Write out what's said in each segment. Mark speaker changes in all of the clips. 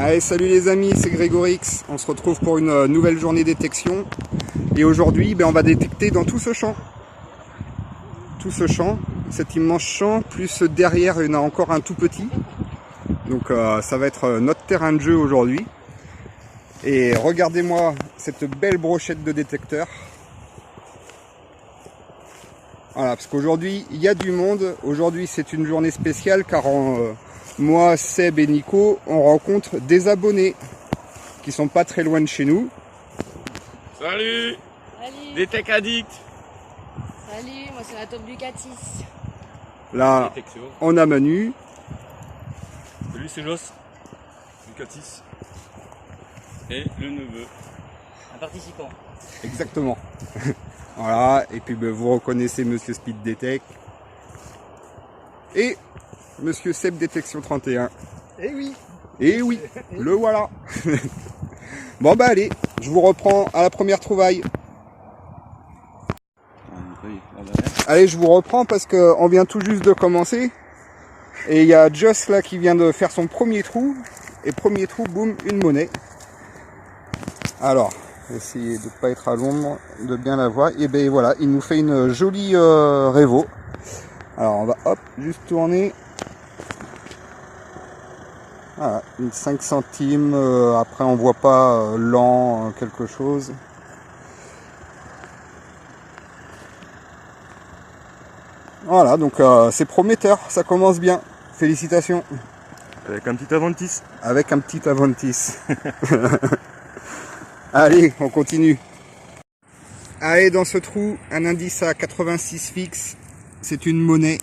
Speaker 1: Allez, salut les amis, c'est Grégorix. On se retrouve pour une nouvelle journée détection. Et aujourd'hui, on va détecter dans tout ce champ. Tout ce champ, cet immense champ, plus derrière, il y en a encore un tout petit. Donc ça va être notre terrain de jeu aujourd'hui. Et regardez-moi cette belle brochette de détecteurs. Voilà, parce qu'aujourd'hui, il y a du monde. Aujourd'hui, c'est une journée spéciale car moi, Seb et Nico, on rencontre des abonnés qui sont pas très loin de chez nous.
Speaker 2: Salut.
Speaker 3: Salut.
Speaker 2: Des tech addicts.
Speaker 3: Salut, moi c'est la top du Catis.
Speaker 1: Là, on a Manu.
Speaker 2: Salut, c'est Joss. Du Catis. Et le neveu.
Speaker 3: Un participant.
Speaker 1: Exactement. Voilà, et puis vous reconnaissez Monsieur Speed Detect. Et Monsieur Seb Détection 31.
Speaker 4: Eh oui.
Speaker 1: Et oui, le voilà. Bon allez, je vous reprends à la première trouvaille. Allez, je vous reprends parce qu'on vient tout juste de commencer. Et il y a Joss là qui vient de faire son premier trou. Et premier trou, boum, une monnaie. Alors, essayez de ne pas être à l'ombre, de bien la voir. Et ben voilà, il nous fait une jolie Revo. Alors on va hop, juste tourner. Voilà, une 5 centimes, après on voit pas lent, quelque chose. Voilà, donc c'est prometteur, ça commence bien. Félicitations.
Speaker 2: Avec un petit Aventis.
Speaker 1: Avec un petit Aventis. Allez, on continue. Allez, dans ce trou, un indice à 86 fixe. C'est une monnaie,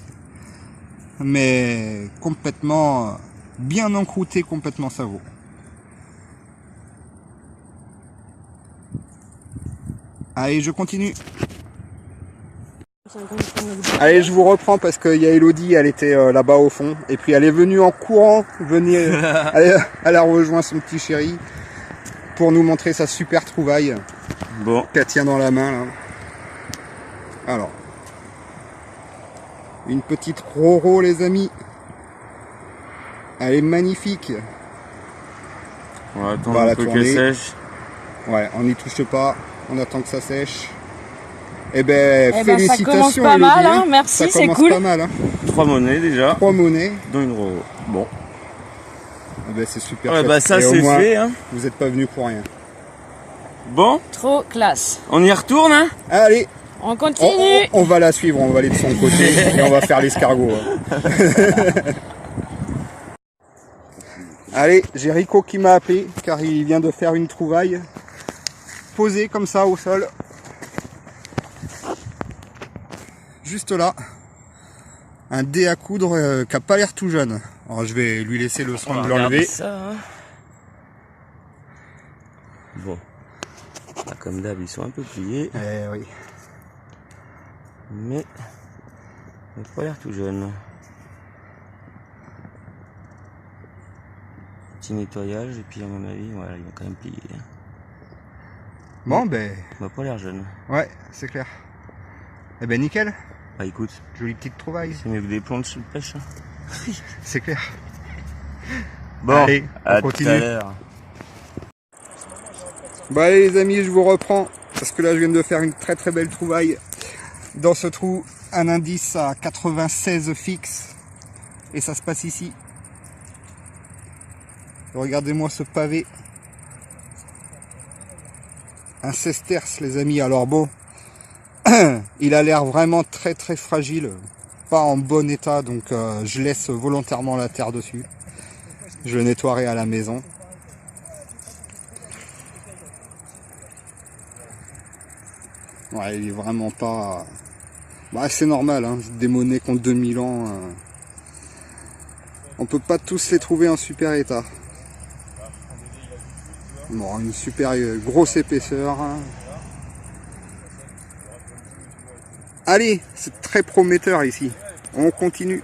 Speaker 1: mais complètement bien encroûtée, complètement ça vaut. Allez, je continue. Allez, je vous reprends parce qu'il y a Elodie, elle était là-bas au fond. Et puis elle est venue en courant, elle a rejoint son petit chéri pour nous montrer sa super trouvaille.
Speaker 2: Bon.
Speaker 1: Qu'elle tient dans la main là. Alors. Une petite Roro les amis. Elle est magnifique.
Speaker 2: On va attendre un peu qu'elle sèche.
Speaker 1: Ouais, on n'y touche pas. On attend que ça sèche. Eh ben, félicitations.
Speaker 3: Ça commence pas mal, hein. Merci, c'est cool.
Speaker 1: Pas mal, hein.
Speaker 2: 3 monnaies déjà.
Speaker 1: 3 monnaies.
Speaker 2: Dont une Roro. Bon.
Speaker 1: Eh ben, c'est super.
Speaker 2: Ouais, bah ça c'est fait, hein.
Speaker 1: Vous n'êtes pas venus pour rien.
Speaker 2: Bon.
Speaker 3: Trop classe.
Speaker 2: On y retourne, hein.
Speaker 1: Allez.
Speaker 3: On continue.
Speaker 1: On va la suivre, on va aller de son côté et on va faire l'escargot. Allez, j'ai Rico qui m'a appelé car il vient de faire une trouvaille posée comme ça au sol. Juste là. Un dé à coudre qui a pas l'air tout jeune. Alors je vais lui laisser le soin de l'enlever.
Speaker 2: Hein. Bon. Là, comme d'hab, ils sont un peu pliés.
Speaker 1: Eh oui.
Speaker 2: Mais il n'a pas l'air tout jeune. Petit nettoyage et puis à mon avis, voilà, il va quand même plier.
Speaker 1: Bon ben.
Speaker 2: Il n'a pas l'air jeune.
Speaker 1: Ouais, c'est clair. Eh ben nickel.
Speaker 2: Bah écoute,
Speaker 1: jolie petite trouvaille.
Speaker 2: C'est mieux que des plantes sous le pêche. Hein.
Speaker 1: C'est clair.
Speaker 2: Bon,
Speaker 1: allez, on continue. Tout à l'heure. Bon allez les amis, je vous reprends parce que là je viens de faire une très très belle trouvaille. Dans ce trou, un indice à 96 fixe. Et ça se passe ici. Regardez-moi ce pavé. Un sesterce les amis. Alors bon, il a l'air vraiment très très fragile. Pas en bon état, donc je laisse volontairement la terre dessus. Je le nettoierai à la maison. Ouais, il est vraiment pas... Bah, c'est normal, hein, des monnaies qui ont 2000 ans. On peut pas tous les trouver en super état. Bon, une super grosse épaisseur. Allez, c'est très prometteur ici. On continue.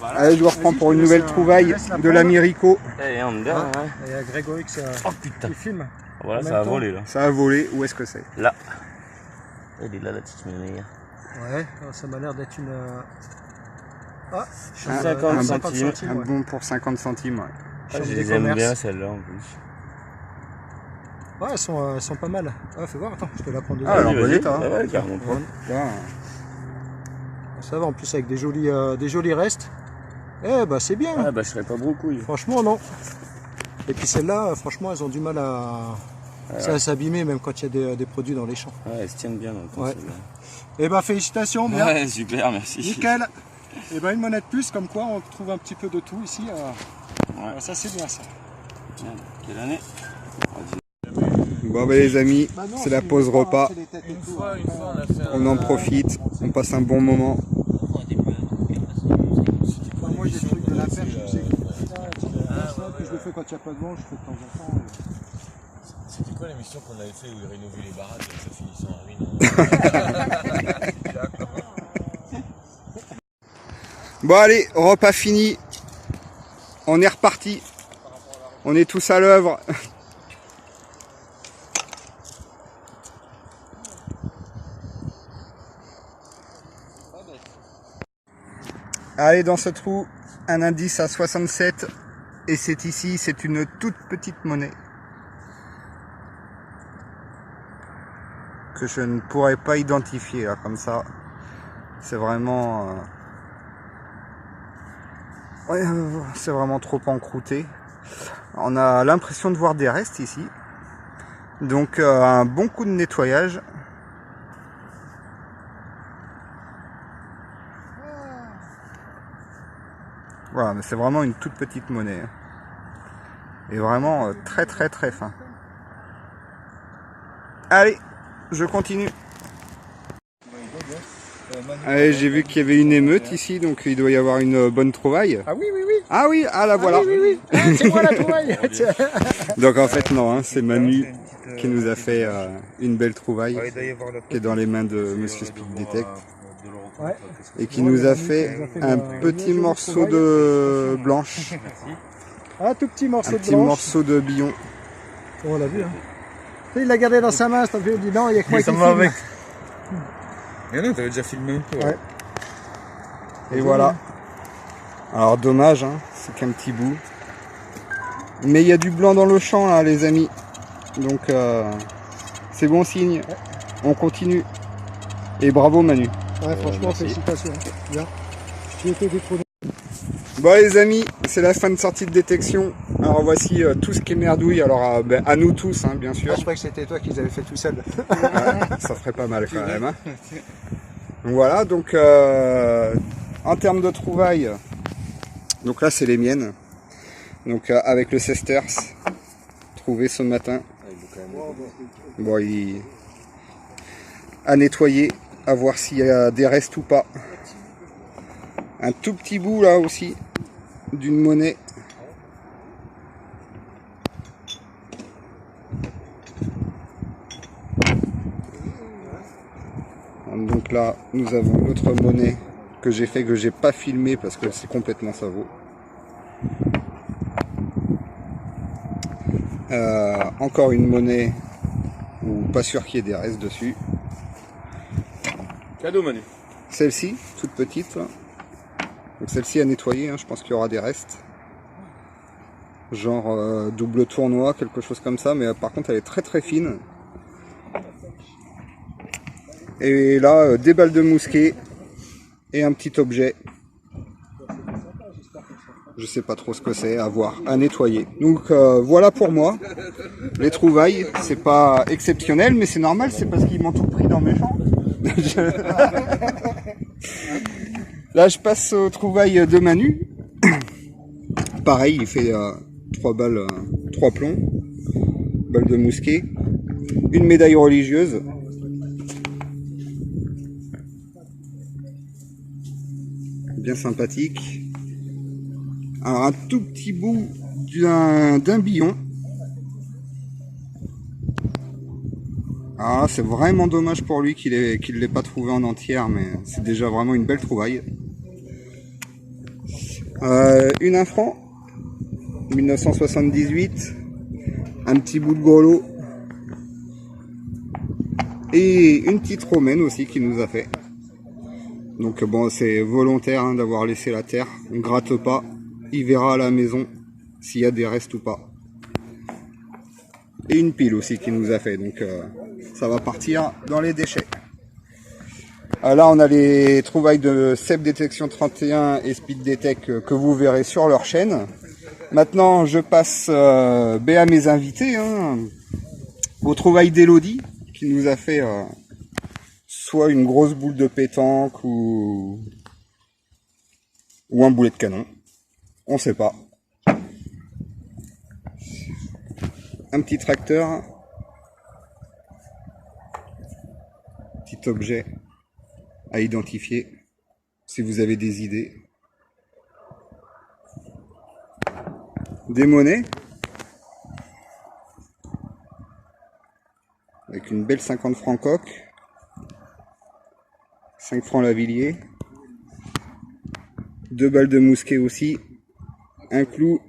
Speaker 1: Allez, je vous reprends pour une nouvelle trouvaille de l'ami Rico.
Speaker 2: Et on est là, ouais.
Speaker 4: Il y a Grégorix qui filme.
Speaker 2: Voilà, ça a volé là.
Speaker 1: Ça a volé, où est-ce que c'est?
Speaker 2: Là. Elle est là la petite monnaie.
Speaker 4: Ouais, ça m'a l'air d'être une Ah,
Speaker 2: 50 centimes.
Speaker 1: Un bon pour 50 centimes. Ouais.
Speaker 2: Je
Speaker 4: Chambre des
Speaker 2: les aime
Speaker 4: commerces.
Speaker 2: bien celles-là en plus.
Speaker 4: Ouais, elles sont pas mal. Ah, fais voir, attends, je peux la prendre dedans.
Speaker 1: Ah, alors,
Speaker 2: Vas-y,
Speaker 1: bon
Speaker 2: vas-y.
Speaker 1: état, hein.
Speaker 2: Ah ouais, carrément prendre.
Speaker 1: Là,
Speaker 4: Ça va en plus avec des jolis restes. Eh bah c'est bien.
Speaker 2: Ah bah je serais pas beaucoup.
Speaker 4: Franchement non. Et puis celles-là, franchement, elles ont du mal à s'abîmer même quand il y a des produits dans les champs.
Speaker 2: Ouais, elles se tiennent bien dans le temps,
Speaker 4: Ouais.
Speaker 2: celles-là.
Speaker 4: Eh ben félicitations, bien.
Speaker 2: Ouais, super, merci.
Speaker 4: Nickel. Et ben une monnaie de plus, comme quoi on trouve un petit peu de tout ici.
Speaker 2: Ouais.
Speaker 4: Ça c'est bien ça.
Speaker 2: Tiens, quelle année?
Speaker 1: bon, bah, les amis,
Speaker 4: Bah non,
Speaker 1: c'est la
Speaker 4: les
Speaker 1: pause
Speaker 4: repas,
Speaker 1: repas.
Speaker 4: c'est les têtes et
Speaker 3: Une
Speaker 4: tout,
Speaker 3: fois,
Speaker 4: hein.
Speaker 3: on a fait
Speaker 1: On en profite, on passe un bon moment.
Speaker 4: Enfin, moi j'ai le truc de la perche, je sais que je le fais quand il n'y a pas de vent, je fais de temps en temps.
Speaker 5: C'était quoi l'émission qu'on avait fait où ils rénovaient les baraques et ça finissait en ruine?
Speaker 1: Bon allez, repas fini. On est reparti. On est tous à l'œuvre. Allez, dans ce trou, un indice à 67. Et c'est ici, c'est une toute petite monnaie. Que je ne pourrais pas identifier là, comme ça. C'est vraiment... ouais, c'est vraiment trop encrouté. On a l'impression de voir des restes ici. Donc un bon coup de nettoyage. Voilà, mais c'est vraiment une toute petite monnaie. Et vraiment très très très fin. Allez, je continue. Allez, j'ai vu qu'il y avait une émeute ici, donc il doit y avoir une bonne trouvaille.
Speaker 4: Ah oui, oui, oui.
Speaker 1: Ah oui, ah la voilà.
Speaker 4: Oui. Ah, c'est moi la trouvaille.
Speaker 1: Donc en fait non, hein, c'est Manu qui nous a fait une belle trouvaille qui est dans les mains de Monsieur Speed Detect
Speaker 4: Ouais.
Speaker 1: et qui nous a fait un petit morceau de blanche,
Speaker 4: Un tout petit morceau
Speaker 1: un
Speaker 4: de
Speaker 1: petit
Speaker 4: blanche.
Speaker 1: morceau de billon.
Speaker 4: On l'a vu, hein. Tu sais, il l'a gardé dans sa main, il dit non, il y a que moi qui filme.
Speaker 5: avec. Mais non, t'avais déjà filmé un peu.
Speaker 4: Ouais.
Speaker 1: Et voilà. Alors dommage, hein, c'est qu'un petit bout. Mais il y a du blanc dans le champ là, les amis. Donc c'est bon signe. On continue. Et bravo Manu.
Speaker 4: Ouais, franchement, félicitations. Bien. Tu étais détrôné.
Speaker 1: Bon les amis, c'est la fin de sortie de détection. Alors voici tout ce qui est merdouille. Alors à nous tous, hein, bien sûr.
Speaker 4: Ah, je croyais que c'était toi qui les avais fait tout seul.
Speaker 1: Ouais, ça ferait pas mal quand même. Hein. Donc voilà, donc en termes de trouvailles, donc là c'est les miennes. Donc avec le Sesterce, trouvé ce matin. Bon, il a nettoyé, à voir s'il y a des restes ou pas. Un tout petit bout là aussi d'une monnaie. Donc là, nous avons l'autre monnaie que j'ai fait, que j'ai pas filmé parce que c'est complètement savot. Encore une monnaie où pas sûr qu'il y ait des restes dessus.
Speaker 5: Cadeau, Manu.
Speaker 1: Celle-ci, toute petite. Là. Donc celle-ci à nettoyer, hein, je pense qu'il y aura des restes. Genre double tournoi, quelque chose comme ça, mais par contre elle est très très fine. Et là, des balles de mousquet et un petit objet. Je sais pas trop ce que c'est, à voir, à nettoyer. Donc voilà pour moi. Les trouvailles, c'est pas exceptionnel, mais c'est normal, c'est parce qu'ils m'ont tout pris dans mes champs. Là, je passe aux trouvailles de Manu. Pareil, il fait 3 balles, 3 plombs, balles de mousquet, une médaille religieuse. Bien sympathique. Alors un tout petit bout d'un billon. Ah, c'est vraiment dommage pour lui qu'il ne l'ait pas trouvé en entière, mais c'est déjà vraiment une belle trouvaille. Une 1 franc, 1978, un petit bout de grelot et une petite romaine aussi qui nous a fait. Donc bon, c'est volontaire hein, d'avoir laissé la terre. On gratte pas. Il verra à la maison s'il y a des restes ou pas. Et une pile aussi qu'il nous a fait. Donc ça va partir dans les déchets. Là, on a les trouvailles de Seb Détection 31 et Speed Detect que vous verrez sur leur chaîne. Maintenant, je passe à mes invités, hein, aux trouvailles d'Elodie, qui nous a fait soit une grosse boule de pétanque ou un boulet de canon. On sait pas. Un petit tracteur. Petit objet à identifier si vous avez des idées. Des monnaies avec une belle 50 francs coque, 5 francs Lavilliers, 2 balles de mousquet aussi, un clou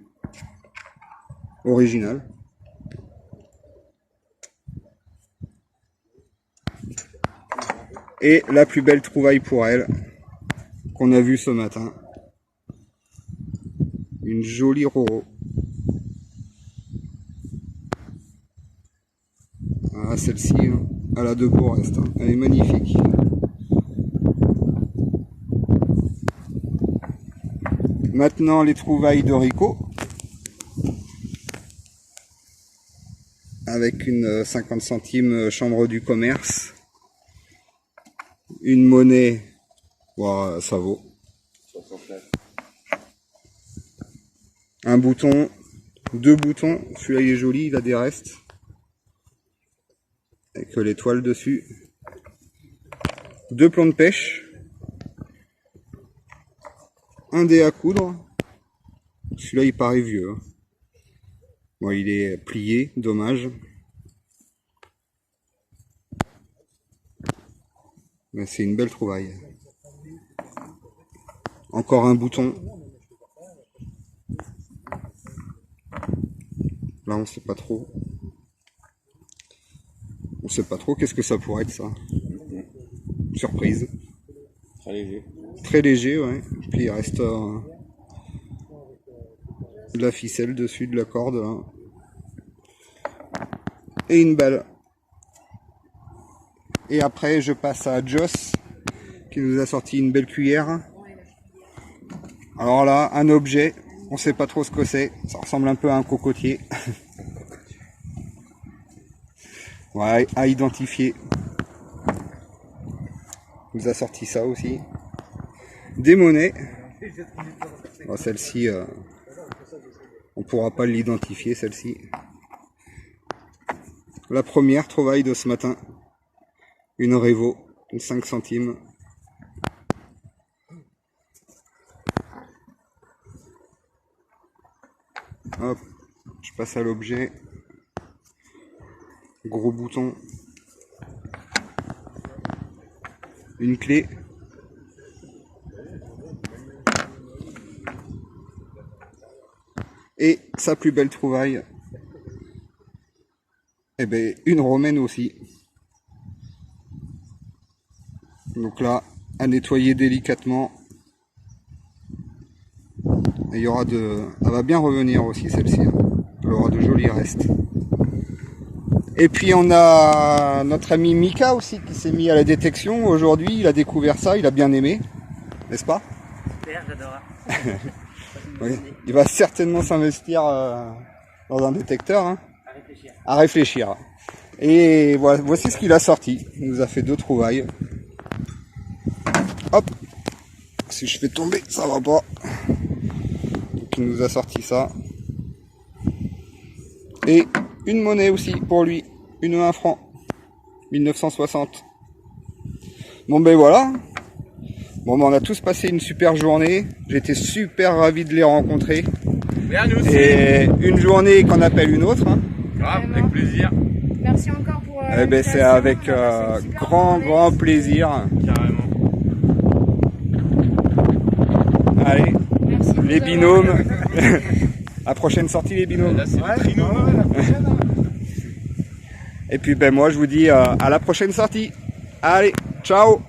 Speaker 1: original. Et la plus belle trouvaille pour elle, qu'on a vue ce matin. Une jolie Roro. Ah, celle-ci, elle a de beaux restes. Elle est magnifique. Maintenant, les trouvailles de Rico. Avec une 50 centimes chambre du commerce. Une monnaie, wow, ça vaut. Un bouton, 2 boutons, celui-là il est joli, il a des restes. Avec l'étoile dessus. 2 plombs de pêche. Un dé à coudre. Celui-là il paraît vieux. Bon, il est plié, dommage. Mais c'est une belle trouvaille. Encore un bouton. Là, on sait pas trop. On sait pas trop. Qu'est-ce que ça pourrait être, ça? Surprise.
Speaker 2: Très léger.
Speaker 1: Très léger, ouais. Puis il reste de la ficelle dessus, de la corde, là. Et une balle. Et après, je passe à Joss, qui nous a sorti une belle cuillère. Alors là, un objet, on sait pas trop ce que c'est. Ça ressemble un peu à un cocotier. Ouais, à identifier. Il nous a sorti ça aussi. Des monnaies. Bon, celle-ci, on pourra pas l'identifier, celle-ci. La première trouvaille de ce matin. Une Revo, une 5 centimes. Hop, je passe à l'objet. Gros bouton. Une clé. Et sa plus belle trouvaille. Eh ben, une romaine aussi. Donc là, à nettoyer délicatement. Et il y aura elle va bien revenir aussi celle-ci. Elle aura de jolis restes. Et puis on a notre ami Mika aussi qui s'est mis à la détection aujourd'hui. Il a découvert ça, il a bien aimé. N'est-ce pas?
Speaker 3: Super, j'adore.
Speaker 1: Oui. Il va certainement s'investir dans un détecteur. Hein. À réfléchir. Et voilà, voici ce qu'il a sorti. Il nous a fait 2 trouvailles. Hop, si je fais tomber, ça va pas. Donc il nous a sorti ça. Et une monnaie aussi pour lui, une 1 franc, 1960. Bon ben voilà. Bon ben on a tous passé une super journée. J'étais super ravi de les rencontrer.
Speaker 5: Bien, nous aussi.
Speaker 1: Et une journée qu'on appelle une autre. Hein.
Speaker 5: Grave, avec plaisir.
Speaker 6: Merci encore pour
Speaker 1: Eh ben c'est avec grand plaisir.
Speaker 5: Carrément.
Speaker 1: Allez,
Speaker 6: Merci de
Speaker 1: les
Speaker 6: nous
Speaker 1: binômes. À prochaine sortie les binômes.
Speaker 5: Là, c'est le trinôme.
Speaker 1: Et puis ben moi je vous dis à la prochaine sortie. Allez, ciao.